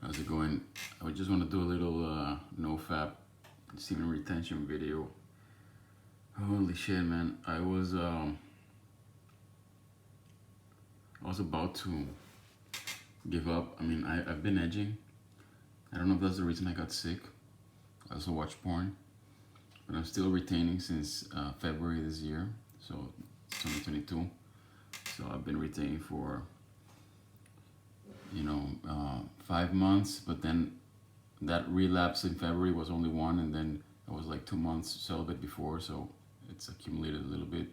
How's it going? I just want to do a little Nofap semen retention video. Holy shit, man! I was about to give up. I mean, I've been edging. I don't know if that's the reason I got sick. I also watch porn, but I'm still retaining since February this year, so 2022. So I've been retaining for 5 months, but then that relapse in February was only one, and then I was like 2 months celibate before, so it's accumulated a little bit.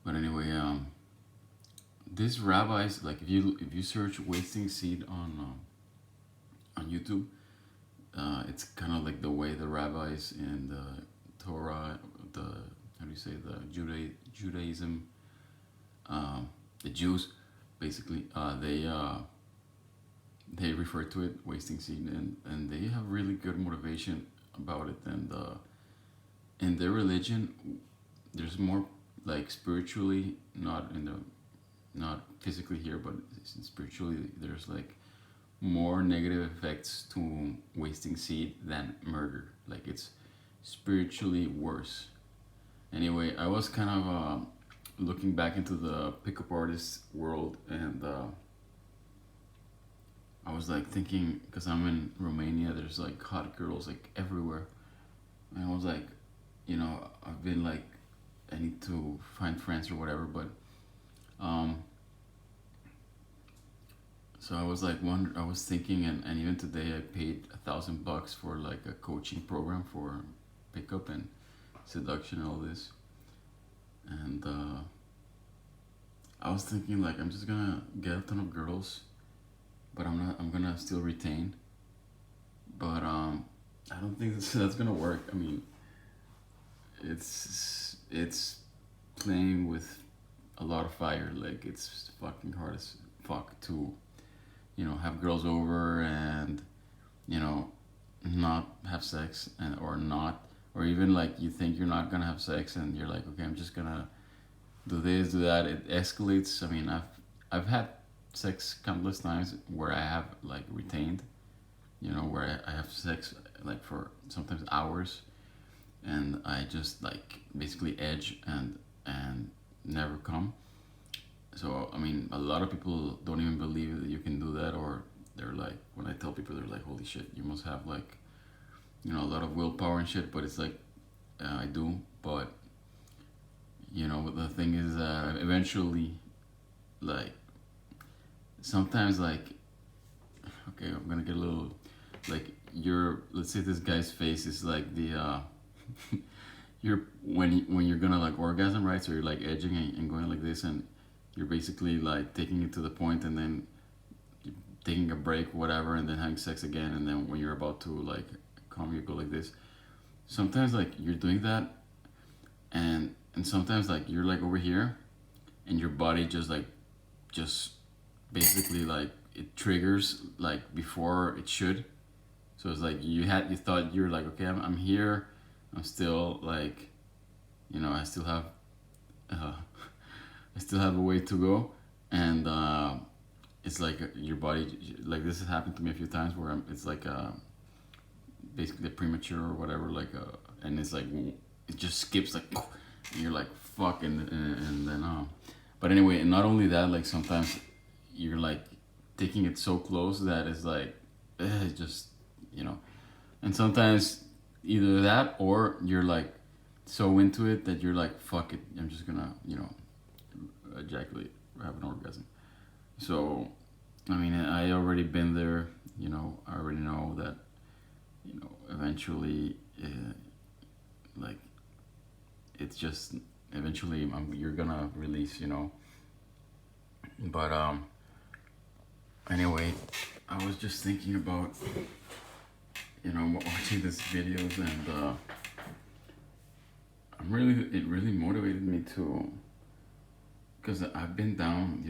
But anyway, these rabbis, like if you search wasting seed on YouTube, it's kind of like the way the rabbis in the Torah, the how do you say the Judaism, the Jews, basically, they refer to it wasting seed, and they have really good motivation about it. And in their religion, there's more like spiritually, not physically here, but spiritually, there's like more negative effects to wasting seed than murder. Like it's spiritually worse. Anyway, I was kind of looking back into the pickup artist world, and I was like thinking, because I'm in Romania, there's like hot girls like everywhere, and I was like, I've been like, I need to find friends or whatever, but so I was like I was thinking, and even today I paid $1,000 for like a coaching program for pickup and seduction and all this, and I was thinking like I'm just gonna get a ton of girls, but I'm gonna still retain, but I don't think that's gonna work. I mean, it's playing with a lot of fire. Like it's fucking hard as fuck to have girls over and not have sex, and or even like you think you're not gonna have sex and you're like, okay, I'm just gonna do this, do that. It escalates. I mean, I've had sex countless times where I have like retained, where I have sex like for sometimes hours, and I just like basically edge and never come. So I mean, a lot of people don't even believe that you can do that, or they're like, when I tell people, they're like, holy shit, you must have like a lot of willpower and shit. But it's like, I do, but the thing is, eventually, like sometimes, like, okay, I'm gonna get a little, like, let's say this guy's face is like the you're when you're gonna like orgasm, right? So you're like edging and going like this, and you're basically like taking it to the point, and then taking a break, whatever, and then having sex again, and then when you're about to like come, you go like this. Sometimes like you're doing that, and sometimes like you're like over here, and your body just basically like it triggers like before it should. So it's like you thought you're like, okay, I'm here, I'm still like, I still have uh, I still have a way to go, and it's like your body, like this has happened to me a few times where it's like basically premature or whatever, like and it's like it just skips like, and you're like fuck, and then but anyway, and not only that, like sometimes you're like taking it so close that it's like just and sometimes either that, or you're like so into it that you're like, fuck it, I'm just gonna ejaculate or have an orgasm. So I mean, I already been there. I already know that eventually like it's just eventually you're gonna release, but anyway, I was just thinking about watching these videos, and it really motivated me to, because I've been down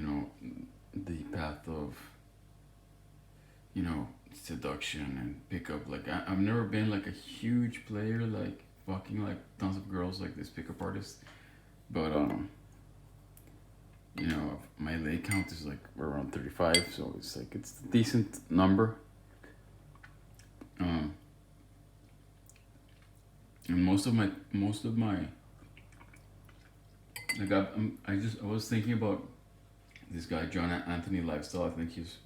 the path of seduction and pickup. Like I've never been like a huge player, like fucking like tons of girls like this pickup artist, but you know, my leg count is like around 35, so it's like it's a decent number. Um, and most of my like I was thinking about this guy John Anthony Lifestyle. I think he's,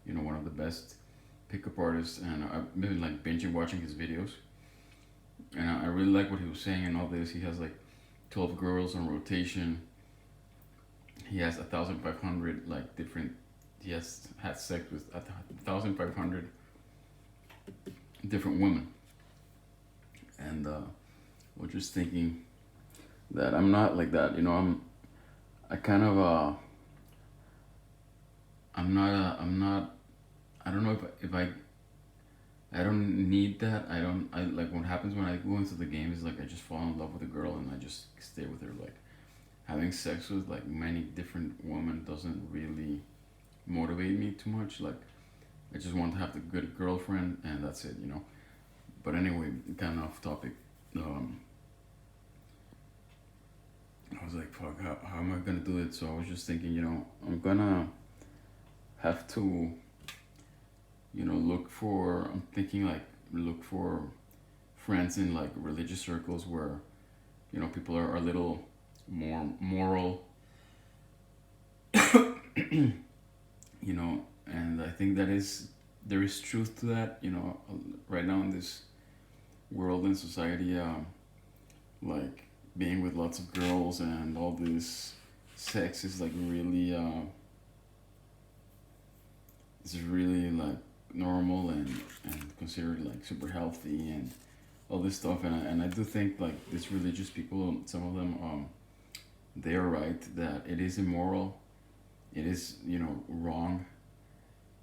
you know, one of the best pickup artists, and I've been like binging watching his videos, and I really like what he was saying and all this. He has like 12 girls on rotation. He has 1,500 like different. He has had sex with 1,500 different women, and was just thinking that I'm not like that. You know, I kind of I'm not. I don't know if I don't need that. I like what happens when I go into the game is like I just fall in love with a girl and I just stay with her. Like having sex with like many different women doesn't really motivate me too much. Like I just want to have the good girlfriend and that's it, you know. But anyway, kind of off topic. Um, I was like, fuck, how am I gonna do it? So I was just thinking, you know, I'm gonna have to, you know, I'm thinking like look for friends in like religious circles where, you know, people are a little more moral, you know, and I think there is truth to that, you know, right now in this world and society, like being with lots of girls and all this sex is like really, it's really like normal and considered like super healthy and all this stuff, and I do think like these religious people, some of them, they are right that it is immoral, it is, you know, wrong,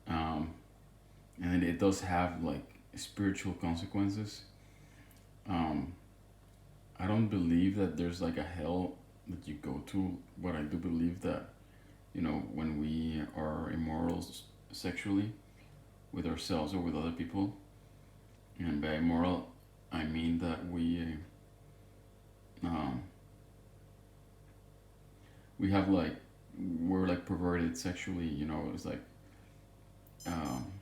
um, and it does have like spiritual consequences. Um, I don't believe that there's like a hell that you go to, but I do believe that, you know, when we are immoral sexually with ourselves or with other people, and by immoral I mean that um, we have like we're like perverted sexually, you know. It's like, um,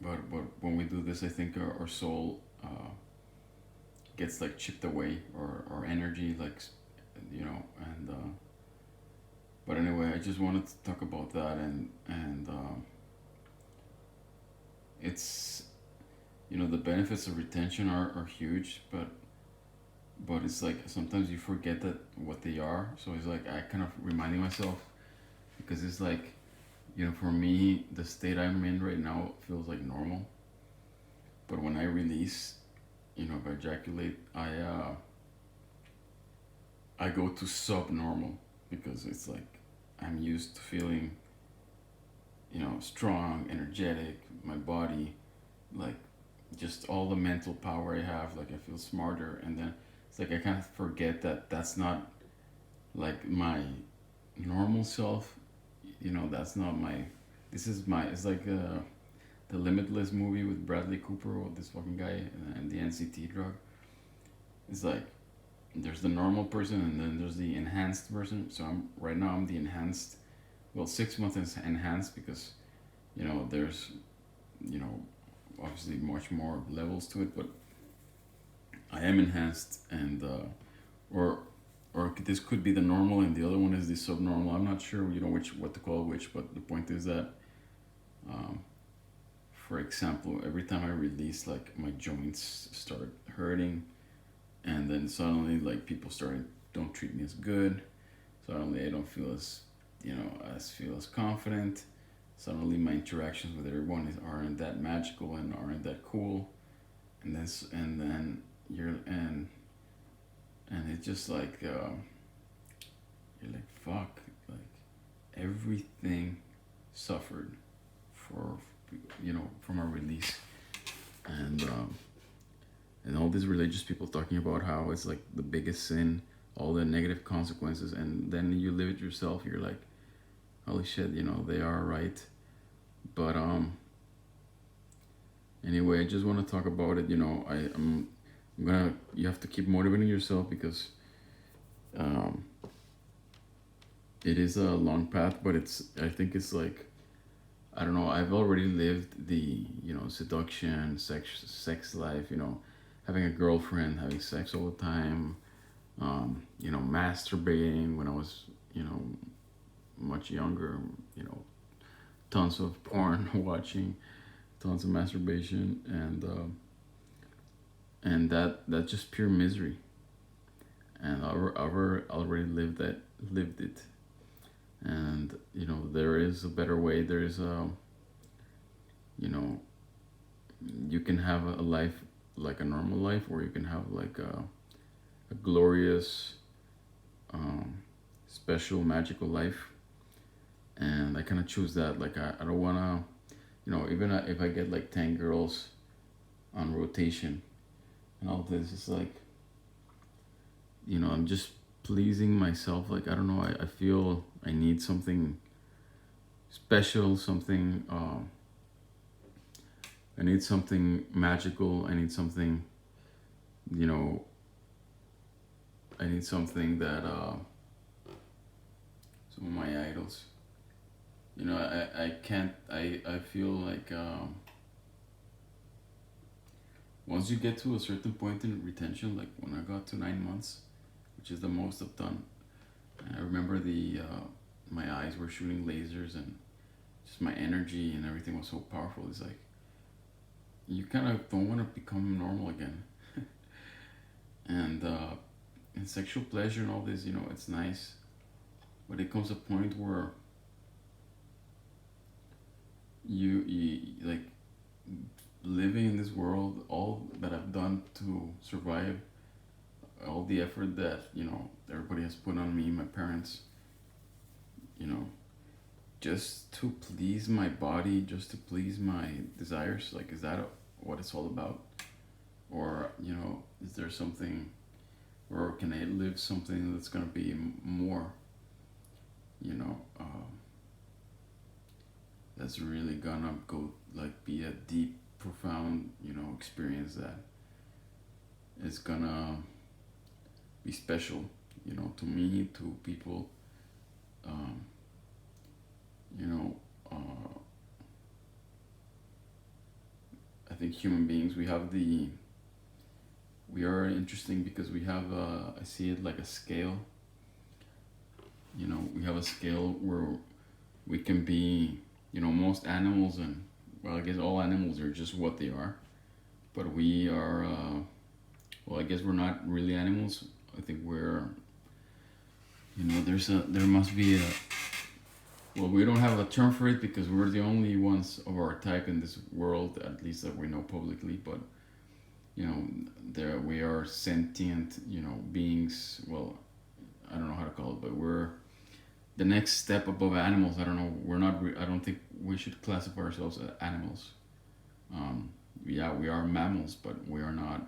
but when we do this, I think our soul gets like chipped away, or our energy, like, you know, and but anyway, I just wanted to talk about that, and it's, you know, the benefits of retention are huge, but it's like sometimes you forget that what they are. So it's like I kind of reminding myself, because it's like, you know, for me the state I'm in right now feels like normal, but when I release, you know, if I ejaculate, I go to subnormal, because it's like I'm used to feeling, you know, strong, energetic, my body, like just all the mental power I have, like I feel smarter, and then it's like I kind of forget that that's not like my normal self, you know. That's not my, this is my, it's like the Limitless movie with Bradley Cooper, or this fucking guy, and the NCT drug. It's like there's the normal person and then there's the enhanced person. So I'm right now I'm the enhanced. Well, 6 months is enhanced because, you know, there's, you know, obviously much more levels to it, but I am enhanced, and or this could be the normal and the other one is the subnormal. I'm not sure, you know, what to call which, but the point is that, um, for example, every time I release, like my joints start hurting, and then suddenly like people don't treat me as good. Suddenly I don't feel as, you know, feel as confident. Suddenly my interactions with everyone aren't that magical and aren't that cool, and then you're and it's just like, you're like, fuck, like everything suffered for, you know, from our release, and all these religious people talking about how it's like the biggest sin, all the negative consequences, and then you live it yourself. You're like, holy shit, you know, they are right. But anyway, I just want to talk about it. You know, I'm gonna, you have to keep motivating yourself, because um, it is a long path, but I think it's like, I don't know, I've already lived the, seduction, sex life, having a girlfriend, having sex all the time, masturbating when I was, much younger, tons of porn watching, tons of masturbation, and that's just pure misery. And I've already lived it. And there is a better way. There is you know, you can have a life like a normal life, or you can have like a glorious, um, special, magical life. And I kind of choose that. Like I don't wanna, even if I get like 10 girls on rotation and all this, it's like, I'm just pleasing myself. Like I don't know. I feel I need something special, something. I need something magical. I need something, you know. I need something that some of my idols. I can't. I feel like once you get to a certain point in retention, like when I got to 9 months, which is the most I've done. I remember the my eyes were shooting lasers, and just my energy and everything was so powerful. It's like you kind of don't want to become normal again. And sexual pleasure and all this, it's nice, but it comes a point where you like living in this world, all that I've done to survive, all the effort that everybody has put on me, my parents, you know just to please my body, just to please my desires. Like, is that what it's all about? Or is there something, or can I live something that's gonna be more, you know that's really gonna go, like, be a deep, profound, experience that is gonna be special, to me, to people. um, you know uh, I think human beings, we are interesting because we have, I see it like a scale. We have a scale where we can be, most animals, and, well, I guess all animals are just what they are, but we are, well, I guess we're not really animals. I think we're, there must be a, well, we don't have a term for it because we're the only ones of our type in this world, at least that we know publicly. But there we are sentient, beings. Well, I don't know how to call it, but we're the next step above animals. I don't know. We're not. I don't think we should classify ourselves as animals. Yeah, we are mammals, but we are not.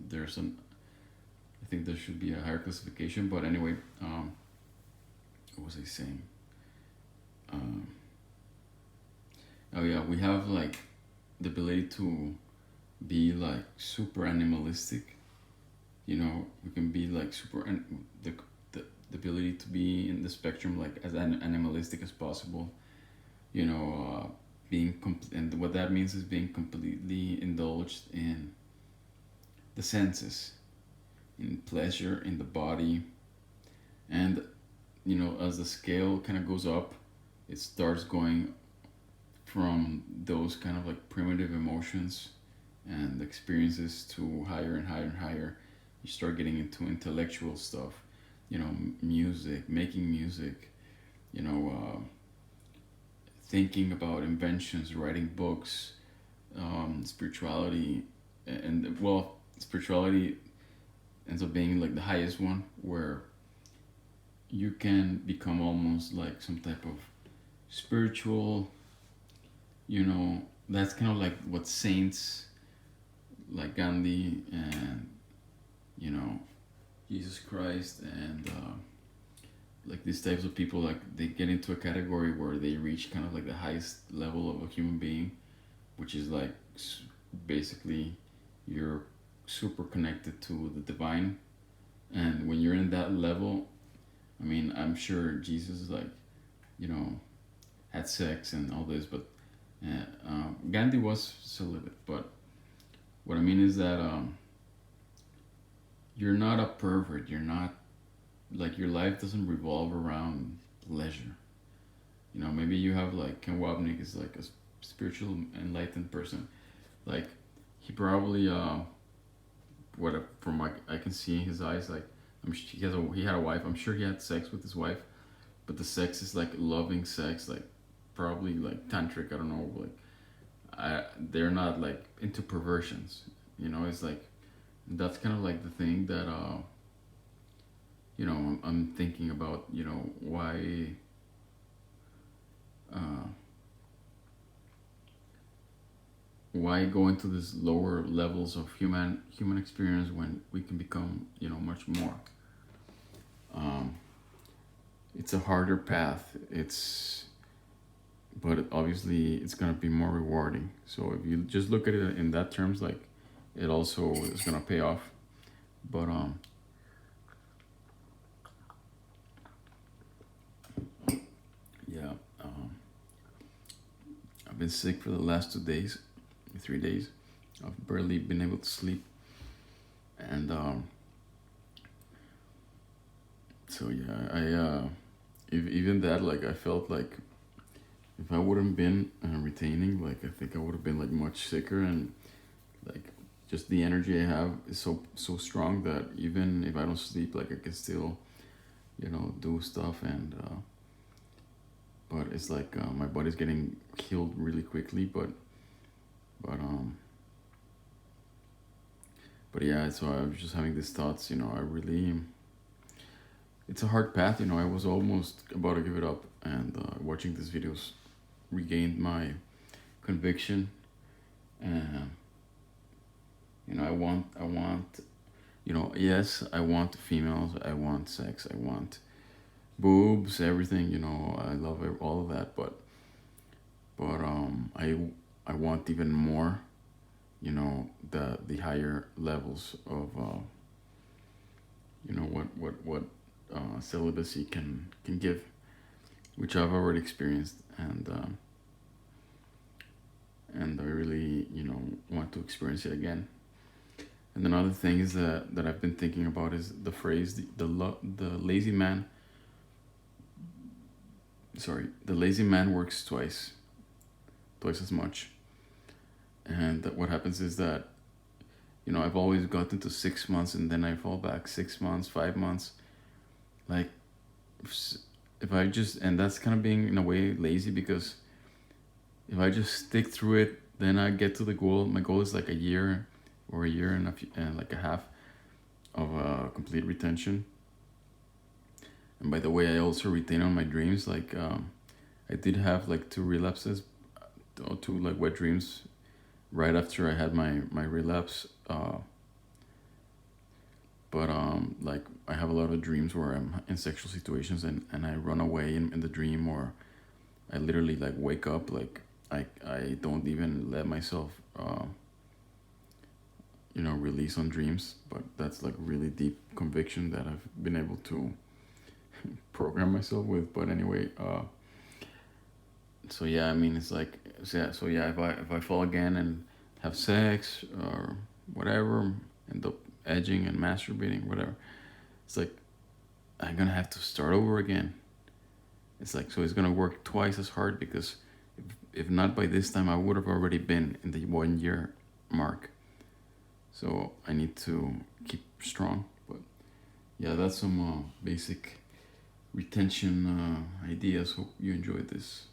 There's an. I think there should be a higher classification. But anyway, what was I saying? Um, oh yeah, we have, like, the ability to be, like, super animalistic. We can be, like, super, and the ability to be in the spectrum, like, as animalistic as possible. Being and what that means is being completely indulged in the senses, in pleasure, in the body. And as the scale kind of goes up, it starts going from those kind of, like, primitive emotions and experiences to higher and higher and higher. You start getting into intellectual stuff, music, making music, you know, thinking about inventions, writing books, spirituality, and, well, spirituality ends up being, like, the highest one, where you can become almost like some type of spiritual, that's kind of like what saints like Gandhi and, Jesus Christ, and like these types of people, like, they get into a category where they reach kind of like the highest level of a human being, which is like basically you're super connected to the divine. And when you're in that level, I mean, I'm sure Jesus, like, you know, had sex and all this, but Gandhi was celibate. But what I mean is that you're not a pervert. You're not, like, your life doesn't revolve around pleasure. You know, maybe you have, like, Ken Wapnick is like a spiritual enlightened person. Like, he probably what from what I can see in his eyes, like, he had a wife. I'm sure he had sex with his wife, but the sex is like loving sex, like probably like tantric. I don't know, like they're not like into perversions. You know, it's like that's kind of like the thing that you know, I'm thinking about. You know, uh, why go into these lower levels of human experience when we can become, you know, much more. Um, it's a harder path. But obviously it's gonna be more rewarding. So if you just look at it in that terms, like, it also is gonna pay off. But yeah, I've been sick for the last 2 days, 3 days. I've barely been able to sleep, and so yeah, even that, like, I felt like if I wouldn't been retaining, like, I think I would have been like much sicker, and like just the energy I have is so strong that even if I don't sleep, like, I can still, you know, do stuff. And but it's like my body's getting healed really quickly, but but yeah, so I was just having these thoughts, you know. I really, it's a hard path, you know. I was almost about to give it up, and watching these videos regained my conviction. And you know, I want, you know, yes, I want females, I want sex, I want boobs, everything, you know. I love all of that, but I want even more, you know, the higher levels of you know, what celibacy can give, which I've already experienced. And I really, you know, want to experience it again. And another thing is that I've been thinking about is the phrase the lazy man. Sorry, the lazy man works twice as much. And what happens is that, you know, I've always gotten to 6 months and then I fall back 6 months, 5 months. Like, if I just, and that's kind of being in a way lazy, because if I just stick through it, then I get to the goal. My goal is like a year or a year and like a half of complete retention. And by the way, I also retain on my dreams. Like, I did have like 2 relapses, or 2 like wet dreams right after I had my relapse. But like, I have a lot of dreams where I'm in sexual situations, and I run away in the dream, or I literally like wake up, like I don't even let myself you know, release on dreams. But that's like really deep conviction that I've been able to program myself with. But anyway, so yeah, I mean, it's like, so yeah, if I fall again and have sex or whatever, end up edging and masturbating, whatever, it's like I'm gonna have to start over again. It's like, so it's gonna work twice as hard, because if not by this time, I would have already been in the 1 year mark. So I need to keep strong. But yeah, that's some basic retention ideas. Hope you enjoyed this.